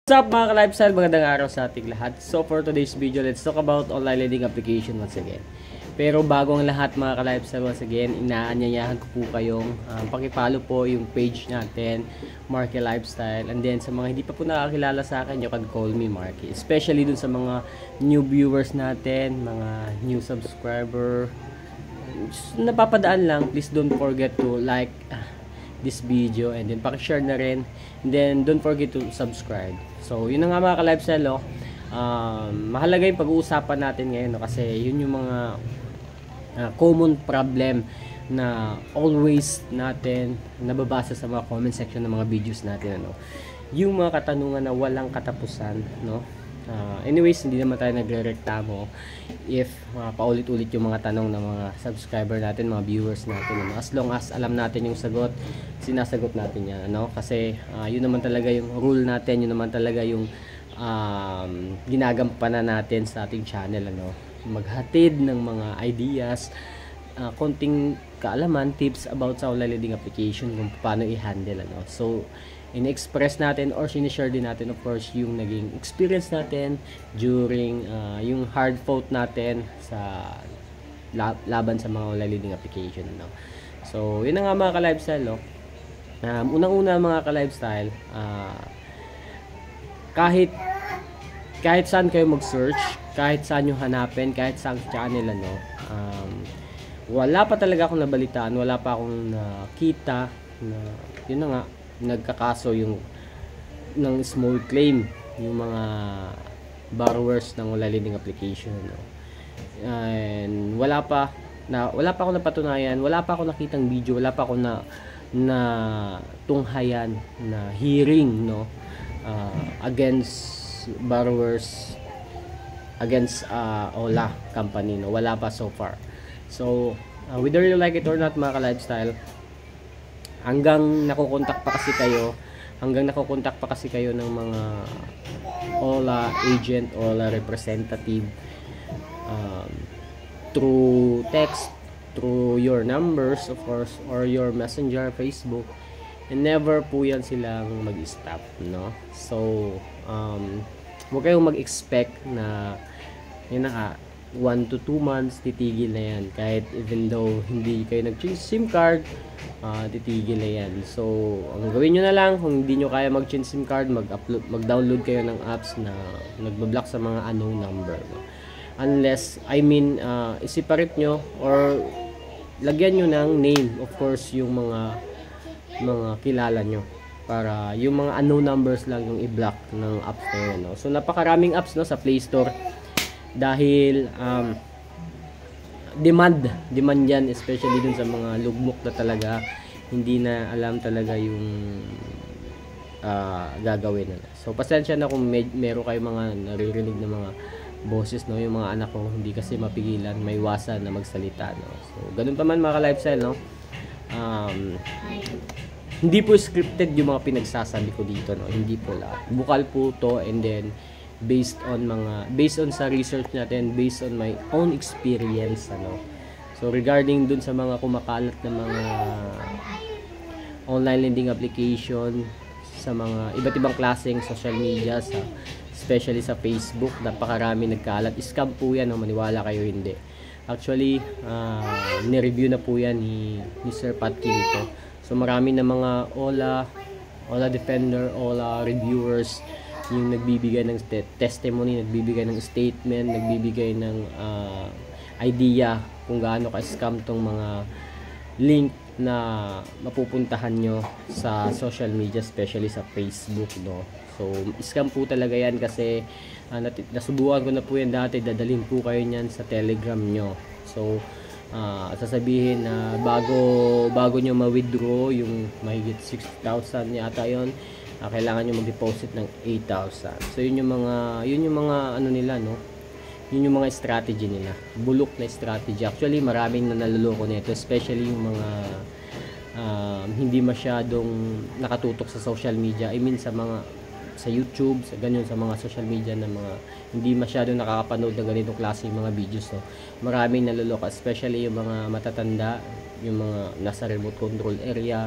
What's up mga ka-lifestyle, magandang araw sa ating lahat. So for today's video, let's talk about online lending application once again. Pero bago ang lahat mga ka-lifestyle, once again, inaanyayahan ko po kayong pakipollow po yung page natin, Marky Lifestyle. And then sa mga hindi pa po nakakilala sa akin, you can call me Marky. Especially dun sa mga new viewers natin, mga new subscriber. Napapadaan lang, please don't forget to like this video and then paki-share na rin, and then don't forget to subscribe. So yun na nga mga ka-lifestyle, mahalaga yung pag-uusapan natin ngayon, kasi yun yung mga common problem na always natin nababasa sa mga comment section ng mga videos natin, yung mga katanungan na walang katapusan, anyways, hindi naman tayo nagrereklamo if paulit-ulit yung mga tanong ng mga subscriber natin, mga viewers natin, as long as alam natin yung sagot, sinasagot natin yan, kasi yun naman talaga yung rule natin, yun naman talaga yung ginagampanan natin sa ating channel, maghatid ng mga ideas, konting kaalaman, tips about sa online lending application, kung paano i-handle, so in-express natin or sinishare din natin, of course, yung naging experience natin during yung hard fought natin sa laban sa mga online lending application, so yun na nga mga ka-lifestyle, unang-una mga ka-lifestyle, kahit saan kayo mag-search, kahit saan nyo hanapin, kahit saan channel, wala pa talaga akong nabalitaan, wala pa akong nakita na yun na nga, nagkakaso yung ng small claim yung mga borrowers ng online lending application, and wala pa ako napatunayan, wala pa ako nakitang video, wala pa ako na tunghayan na hearing, against borrowers, against Ola company, wala pa so far. So whether you like it or not mga ka-lifestyle, hanggang nakukontak pa kasi kayo ng mga Ola agent, Ola representative, through text, through your numbers of course, or your messenger, Facebook, and never po yan silang mag-stop, so huwag kayong mag-expect na yun na 1 to 2 months titigil na yan, kahit even though hindi kayo nag-change SIM card, titigil na yan. So ang gawin nyo na lang, kung hindi nyo kaya mag-change SIM card, mag-download kayo ng apps na nagba-block sa mga unknown number, unless, i-separate nyo or lagyan nyo ng name, of course, yung mga kilala nyo, para yung mga unknown numbers lang yung i-block ng apps na yun, so napakaraming apps sa Play Store, dahil demand yan, especially dun sa mga lugmok na talaga hindi na alam talaga yung gagawin, so pasensya na kung meron kayo mga naririnig na mga boses, yung mga anak ko hindi kasi mapigilan, may iwasan na magsalita, so ganun pa man mga ka-lifestyle, hindi po scripted yung mga pinagsasabi ko dito, hindi po lahat, bukal po to, and then based on sa research natin, based on my own experience, so regarding dun sa mga kumakalat na mga online lending application sa mga iba't ibang klaseng social media, especially sa Facebook, napakarami nagkalat, scam po yan, maniwala kayo hindi. Actually ni-review na po yan ni Sir Pat Quinto, so marami na mga Ola Defender, Ola reviewers yung nagbibigay ng testimony, nagbibigay ng statement, nagbibigay ng idea kung gaano ka-scam tong mga link na mapupuntahan nyo sa social media, especially sa Facebook, so scam po talaga yan, kasi nasubukan ko na po yan dati, dadalhin po kayo nyan sa Telegram nyo, so sasabihin na bago nyo ma-withdraw yung mahigit 6,000 yata yon, kailangan nyo mag-deposit ng 8,000. So yun yung mga ano nila, yun yung mga strategy nila, bulok na strategy. Actually maraming na naloloko nito, especially yung mga hindi masyadong nakatutok sa social media, sa YouTube, sa ganyan, sa mga social media na mga hindi masyadong nakakapanood ng ganitong klase yung mga videos, maraming naloloko, especially yung mga matatanda, yung mga nasa remote control area,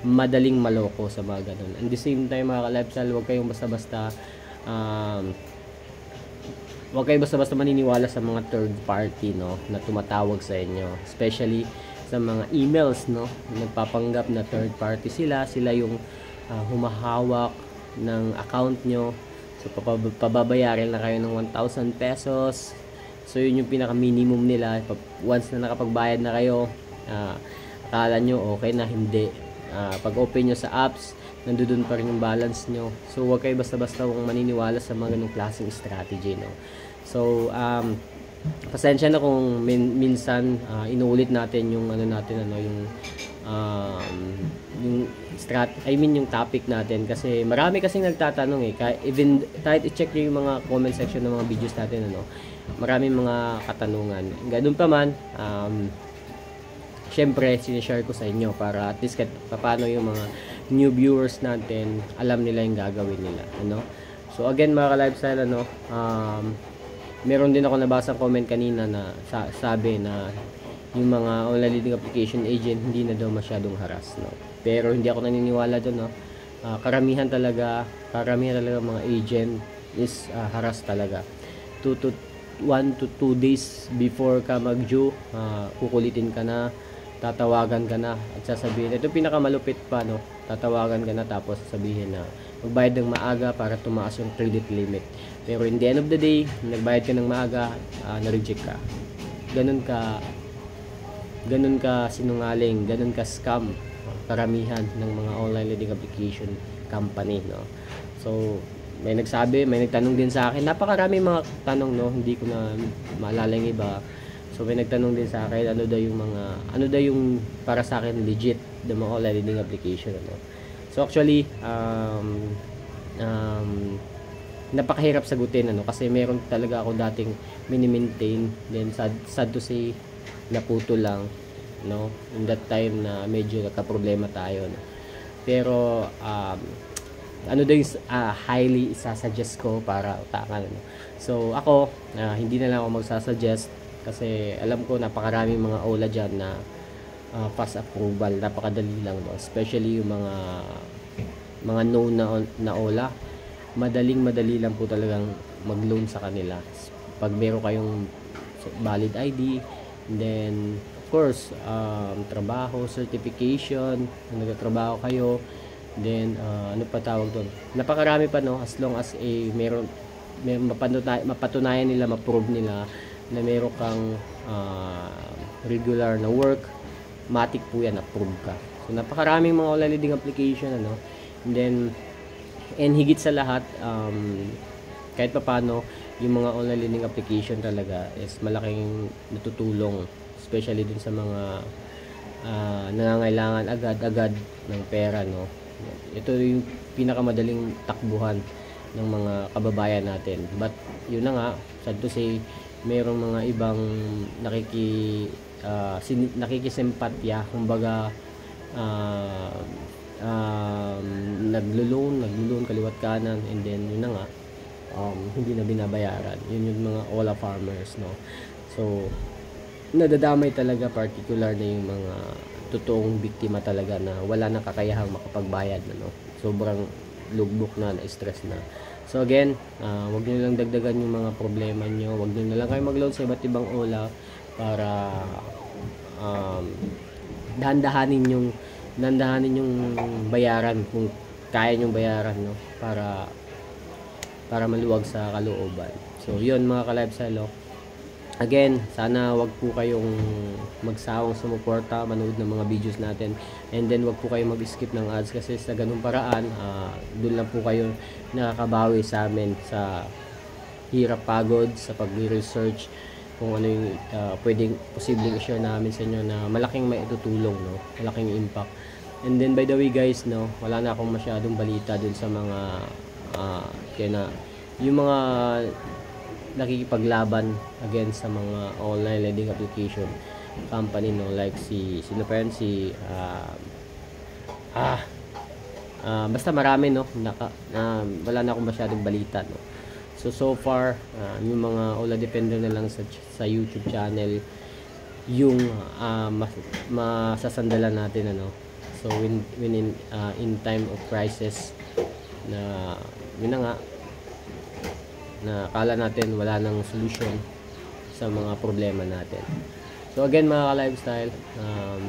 madaling maloko sa mga ganun. And the same time mga ka-lifestyle, huwag kayong basta-basta maniniwala sa mga third party, no, na tumatawag sa inyo, especially sa mga emails, no, nagpapanggap na third party sila yung humahawak ng account nyo. So pababayarin na kayo ng 1,000 pesos. So yun yung pinaka minimum nila. Once na nakapagbayad na kayo, akala nyo okay na, hindi. Pag open nyo sa apps, nandoon pa rin yung balance nyo. So huwag kayo basta-basta maniniwala sa mga ganung klaseng strategy, no. So pasensya na kung minsan inuulit natin yung yung topic natin, kasi marami kasing nagtatanong kahit i-check niyo yung mga comment section ng mga videos natin, maraming mga katanungan. Ganun pa man, syempre sinishare ko sa inyo para at least paano yung mga new viewers natin alam nila yung gagawin nila, So again mga ka-lifestyle, meron din ako nabasang comment kanina na sabi na yung mga online leading application agent hindi na daw masyadong harass, pero hindi ako naniniwala doon, karamihan talaga mga agent is harass talaga. 1 to 2 days before ka mag-due, kukulitin ka na, tatawagan ka na at sasabihin, ito pinakamalupit pa, tatawagan ka na tapos sasabihin na magbayad ng maaga para tumaas yung credit limit, pero in the end of the day, nagbayad ka ng maaga, na-reject ka. Ganun ka sinungaling, ganun ka scam karamihan ng mga online leading application company, So may nagtanong din sa akin, napakarami mga tanong, hindi ko na maalala yung iba. So may nagtanong din sa akin, ano daw yung para sa akin legit ng mga online leading application, So actually napakahirap sagutin, kasi meron talaga ako dating mini-maintain, then sad to say naputo lang, in that time na medyo nagka-problema tayo, pero yung highly isasuggest ko para utakan, So ako hindi na lang ako magsasuggest, kasi alam ko napakaraming mga OLA dyan na fast approval, napakadali lang, especially yung mga known na OLA, madali lang po talagang mag-loan sa kanila pag meron kayong valid ID, and then of course trabaho, certification, nagtatrabaho kayo, then ano pa tawag doon, napakarami pa, as long as mapatunayan nila, ma-prove nila na meron kang regular na work, matik po yan, approve ka. So napakaraming mga online leading application, and higit sa lahat, kahit paano yung mga online learning application talaga is malaking natutulong, especially dun sa mga nangangailangan agad-agad ng pera, Ito yung pinakamadaling takbuhan ng mga kababayan natin. But yun na nga, sad to say, mayroong mga ibang nakikisimpatya, kumbaga naglo-loan kaliwat kanan, and then yun na nga, hindi na binabayaran. Yun yung mga OLA farmers, So nadadamay talaga, particular na yung mga totoong biktima talaga na wala nang kakayahang makapagbayad, sobrang lugbok na stress na. So again, wag niyo lang dagdagan yung mga problema niyo, wag niyo na lang kayo mag-loan sa iba't ibang OLA para dahan-dahanin yung bayaran kung kaya nyong bayaran, para maluwag sa kalooban. So yun mga ka-lifestyle, again, sana wag po kayong magsawang sumuporta, manood ng mga videos natin, and then wag po kayong mag-skip ng ads, kasi sa ganung paraan doon lang po kayo nakakabawi sa amin sa hirap pagod sa pag-research kung ano yung posibleng i-share namin sa inyo na malaking maitutulong, malaking impact. And then by the way guys, wala na akong masyadong balita dun sa mga yung mga nakikipaglaban against sa mga online lending application company, like sino pa yun, basta marami, wala na akong masyadong balita, so far yung mga OLA depender na lang sa YouTube channel yung masasandalan natin, So when in time of crisis na yun na nga, na akala natin wala nang solusyon sa mga problema natin. So again mga ka-lifestyle,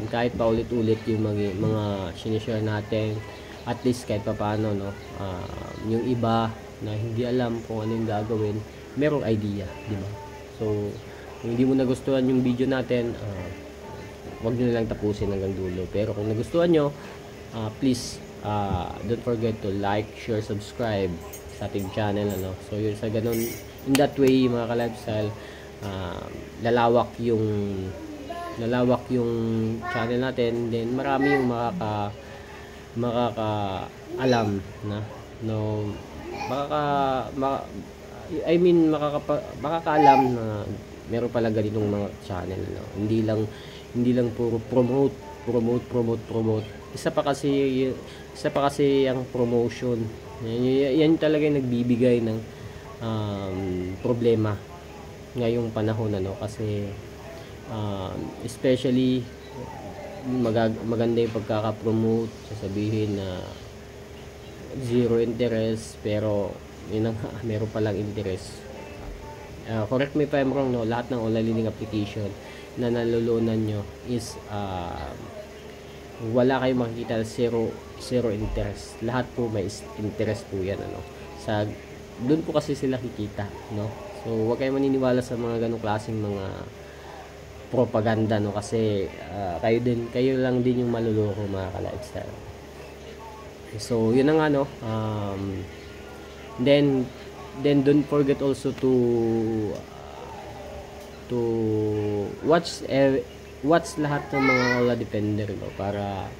kahit pa ulit-ulit yung mga sinishare natin, at least kahit pa paano, no, yung iba na hindi alam kung ano yung gagawin, merong idea, di ba? So kung hindi mo nagustuhan yung video natin, wag nyo lang tapusin hanggang dulo. Pero kung nagustuhan nyo, please don't forget to like, share, subscribe sa ating channel, ano. So yun, sa ganun, in that way mga ka-lifestyle, lalawak yung channel natin, then marami yung makakaalam na, no, makakaalam na meron pala ganitong mga channel, no. Hindi lang puro promote. Isa pa kasi ang promotion. Yan talaga yung nagbibigay ng problema ngayong panahon, ano, kasi especially maganda yung pagkaka-promote, sasabihin na zero interest, pero yun nga, meron palang interest. Correct me if I'm wrong, no, lahat ng online learning application na nalulunan nyo is wala kayong makikita, zero interest. Lahat po may interest po yan, ano. Doon po kasi sila kikita, no. So huwag kayong maniniwala sa mga ganong klaseng mga propaganda, no, kasi kayo lang din yung maluloko mga ka-lifestyle. So yun na nga, no. Then don't forget also to watch lahat ng mga Ola Defender, no, para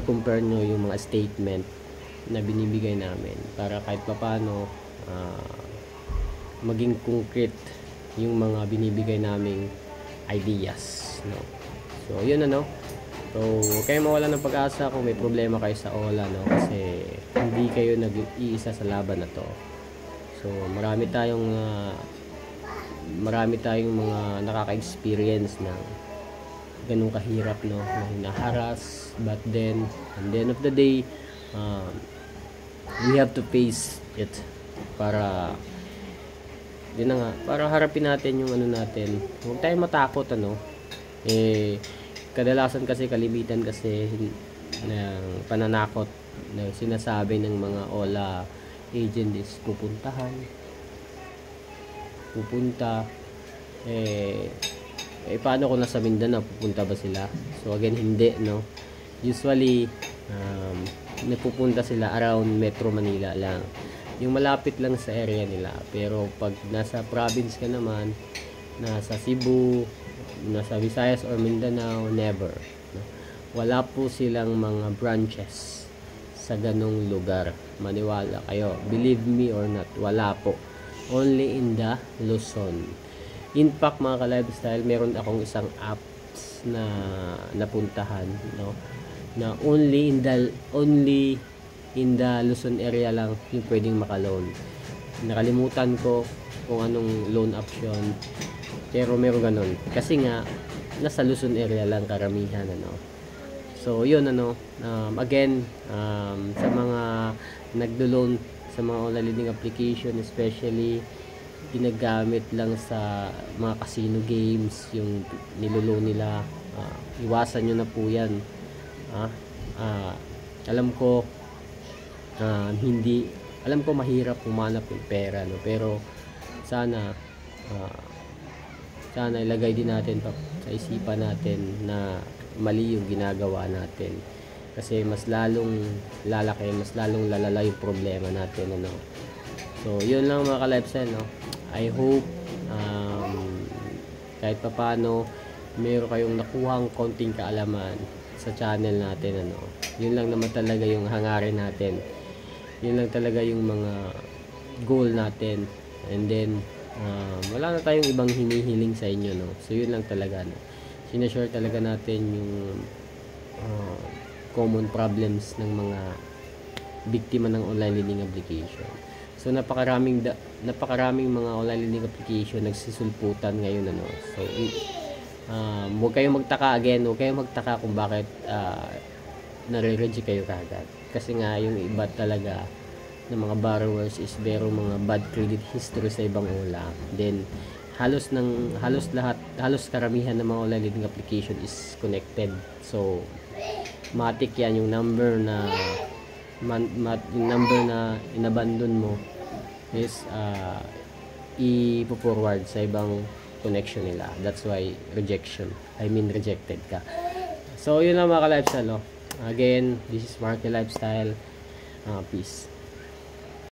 compare nyo yung mga statement na binibigay namin, para kahit papaano maging concrete yung mga binibigay naming ideas, no. So yun, ano. So huwag kayong mawala ng pag-asa kung may problema kayo sa Ola, no, kasi hindi kayo nag-iisa sa laban na to. So marami tayong mga nakaka-experience ng ganung kahirap, no, na hinaharas, but then at the end of the day, we have to face it para yun na nga, para harapin natin yung ano natin. Huwag tayong matakot, ano. Kadalasan kasi, kalimitan kasi ng pananakot na sinasabi ng mga Ola agent is pupunta, paano kung nasa Mindanao, pupunta ba sila? So again, hindi, no. Usually napupunta sila around Metro Manila lang, yung malapit lang sa area nila. Pero pag nasa province ka naman, nasa Cebu, nasa Visayas or Mindanao, never, no? Wala po silang mga branches sa ganong lugar. Maniwala kayo, believe me or not, wala po. Only in the Luzon. In fact mga ka-lifestyle, meron akong isang apps na napuntahan, no, na only in the Luzon area lang yung pwedeng maka-loan. Nakalimutan ko kung anong loan option, pero meron ganun. Kasi nga nasa Luzon area lang karamihan, ano. So yun, ano, again, sa mga nagdo-loan sa mga online lending application, especially ginagamit lang sa mga casino games yung niloloan nila, iwasan nyo na po yan. Alam ko mahirap humanap ng pera, no, pero sana ilagay din natin sa isipan natin na mali yung ginagawa natin, kasi mas lalong lalaki, mas lalong lalala yung problema natin, ano. So yun lang mga ka-lifestyle, no. I hope kahit papaano meron kayong nakuhang konting kaalaman sa channel natin, ano. Yun lang naman talaga yung hangarin natin, yun lang talaga yung mga goal natin, and then wala na tayong ibang hinihiling sa inyo, no. So yun lang talaga, no. Sinashare talaga natin yung common problems ng mga biktima ng online lending application. So napakaraming mga online lending application nagsisulputan ngayon, ano. So Huwag kayong magtaka again, huwag kayong magtaka kung bakit nare-reject kayo kagad. Kasi nga yung iba talaga ng mga borrowers is merong mga bad credit history sa ibang ulam. Then halos karamihan ng mga online lending application is connected. So matik yan yung number na inabandon mo is i-forward sa ibang connection nila. That's why rejected ka. So yun lang mga ka-lifestyle. Again, this is Marky Lifestyle. Peace.